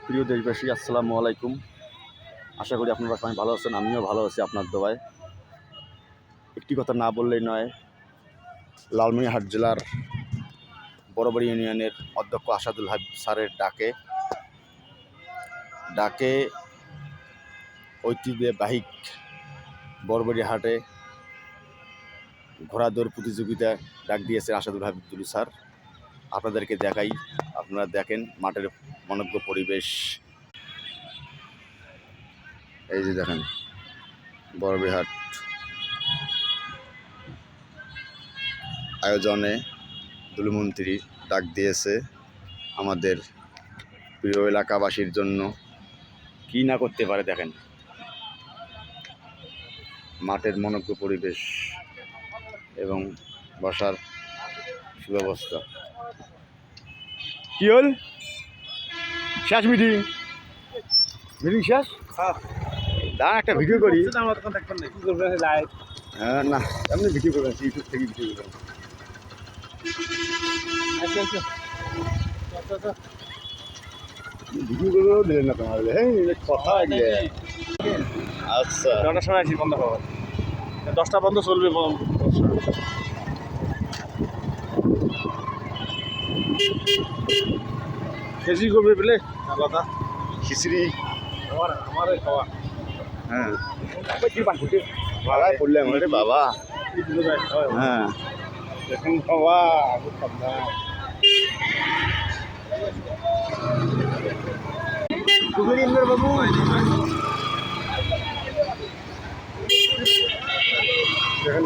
প্রিয় দেশবাসী, আসসালামু আলাইকুম। আশা করি আপনারা সবাই ভালো আছেন। আমিও ভালো আছি আপনার দোয়ায়। একটি কথা না বললেই নয়, লালমনিরহাট জেলার বড়বাড়ি ইউনিয়নের অধ্যক্ষ আসাদুল হাবিব স্যারের ডাকে ঐতিহ্যবাহী বড়বাড়ি হাটে ঘোড়া দৌড় প্রতিযোগিতা ডাক দিয়েছে আসাদুল হাবিব স্যার। আপনাদেরকে দেখাই, আপনারা দেখেন মাঠের মনোজ্ঞ পরিবেশ। এই যে দেখেন বড়বাড়ি হাট আয়োজনে দুলুমন্ত্রী ডাক দিয়েছে আমাদের প্রিয় এলাকাবাসীর জন্য। কি না করতে পারে দেখেন, মাঠের মনোজ্ঞ পরিবেশ এবং বসার সুব্যবস্থা। কি হল? শেষ মিটিং শেষ? দাঁড়া, একটা ভিডিও করি। হ্যাঁ, না এমনি ভিডিও করবেন, ইউটিউব থেকে ভিডিও করবেন। ভিডিও করেও দিলেন না তোমার, হ্যাঁ কথা। আচ্ছা, 9টার সময় আসি, বন্ধ খবর 10টা বন্ধ চলবে। খেসি করবে পেলে আলাদা খিচড়ি। আমার খাওয়া। হ্যাঁ, ভাড়ায় পড়লে আমার বাবা। হ্যাঁ, এখন খাওয়া বাবু এখন